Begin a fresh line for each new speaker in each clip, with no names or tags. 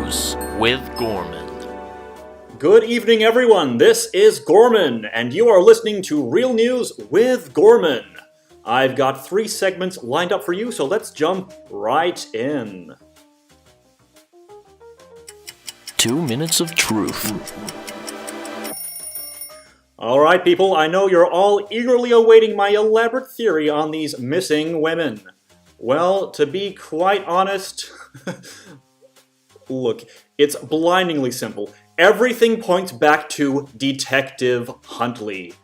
News with Gorman.
Good evening, everyone. This is Gorman, and you are listening to Real News with Gorman. I've got 3 segments lined up for you, so let's jump right in.
2 minutes of truth.
Alright, people, I know you're all eagerly awaiting my elaborate theory on these missing women. Well, to be quite honest, look, it's blindingly simple. Everything points back to Detective Huntley.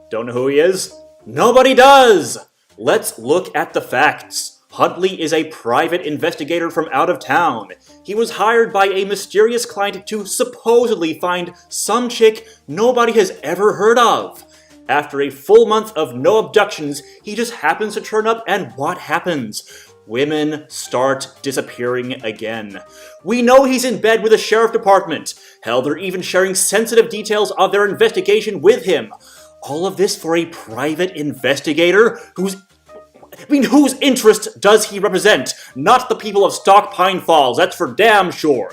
Don't know who he is? Nobody does! Let's look at the facts. Huntley is a private investigator from out of town. He was hired by a mysterious client to supposedly find some chick nobody has ever heard of. After a full month of no abductions, he just happens to turn up, and what happens? Women start disappearing again. We know he's in bed with the sheriff department. Hell, they're even sharing sensitive details of their investigation with him. All of this for a private investigator whose interest does he represent? Not the people of Stockpine Falls, that's for damn sure.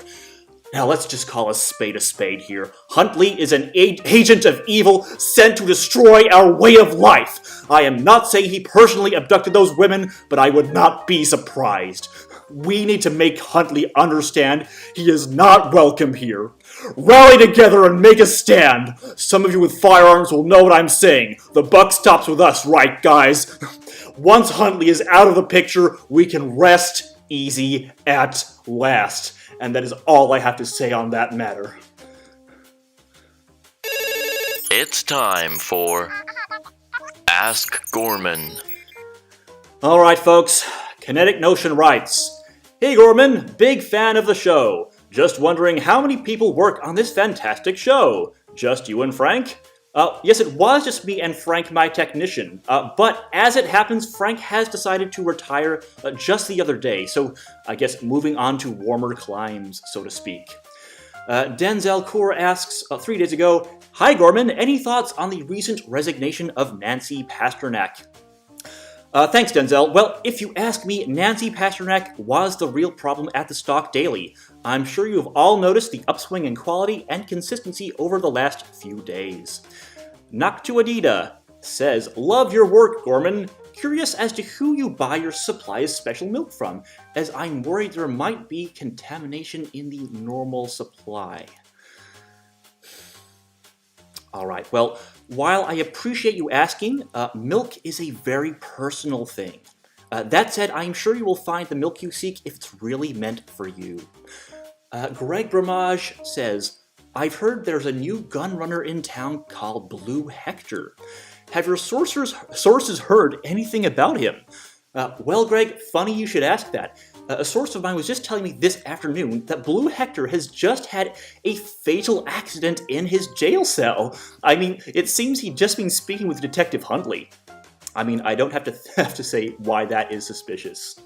Now let's just call a spade here. Huntley is an agent of evil sent to destroy our way of life. I am not saying he personally abducted those women, but I would not be surprised. We need to make Huntley understand he is not welcome here. Rally together and make a stand. Some of you with firearms will know what I'm saying. The buck stops with us, right, guys? Once Huntley is out of the picture, we can rest easy at last. And that is all I have to say on that matter.
It's time for Ask Gorman.
Alright, folks. Kinetic Notion writes, "Hey Gorman, big fan of the show. Just wondering how many people work on this fantastic show? Just you and Frank?" Yes, it was just me and Frank, my technician. But as it happens, Frank has decided to retire just the other day, so I guess moving on to warmer climes, so to speak. Denzel Kaur asks 3 days ago, "Hi Gorman, any thoughts on the recent resignation of Nancy Pasternak?" Thanks, Denzel. Well, if you ask me, Nancy Pasternak was the real problem at the Stock Daily. I'm sure you have all noticed the upswing in quality and consistency over the last few days. Noctuadida says, "Love your work, Gorman. Curious as to who you buy your supplies special milk from, as I'm worried there might be contamination in the normal supply." Alright, well, while I appreciate you asking, milk is a very personal thing. That said, I'm sure you will find the milk you seek if it's really meant for you. Greg Bramage says, "I've heard there's a new gun runner in town called Blue Hector. Have your sources heard anything about him?" Well, Greg, funny you should ask that. A source of mine was just telling me this afternoon that Blue Hector has just had a fatal accident in his jail cell. I mean, it seems he'd just been speaking with Detective Huntley. I mean, I don't have to say why that is suspicious.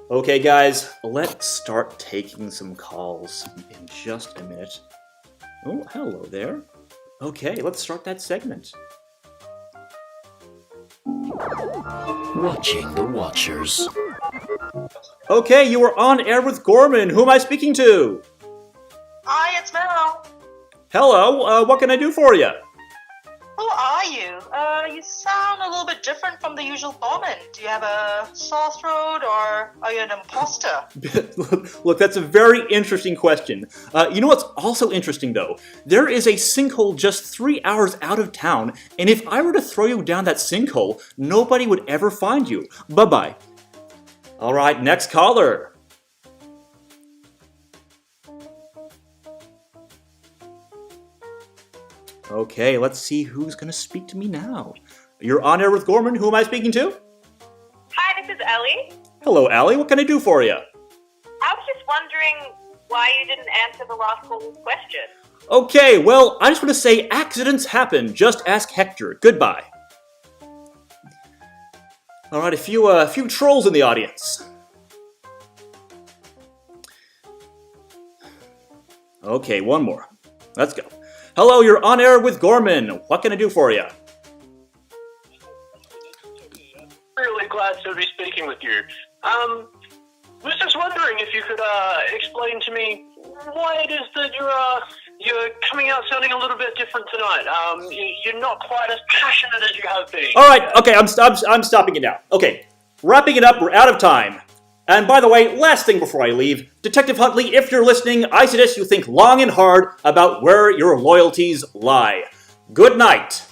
Okay, guys, let's start taking some calls in just a minute. Oh, hello there. Okay, let's start that segment.
Watching the Watchers.
Okay, you are on air with Gorman. Who am I speaking to?
Hi, it's Mel.
Hello, what can I do for you?
Who are you? You sound a little bit different from the usual Gorman. Do you have a sore throat, or are you an imposter?
Look, that's a very interesting question. You know what's also interesting, though? There is a sinkhole just 3 hours out of town, and if I were to throw you down that sinkhole, nobody would ever find you. Bye-bye. Alright, next caller. Okay, let's see who's gonna speak to me now. You're on air with Gorman. Who am I speaking to?
Hi, this is Ellie.
Hello, Allie. What can I do for you?
I was just wondering why you didn't answer the last caller's question.
Okay, well, I just want to say accidents happen. Just ask Hector. Goodbye. Alright, a few trolls in the audience. Okay, one more. Let's go. Hello, you're on air with Gorman. What can I do for you?
Really glad to be speaking with you. was just wondering if you could explain to me why it is that you're coming out sounding a little bit different tonight. You're not quite as passionate as you have been.
All right, okay, I'm stopping it now. Okay, wrapping it up, we're out of time. And by the way, last thing before I leave, Detective Huntley, if you're listening, I suggest you think long and hard about where your loyalties lie. Good night.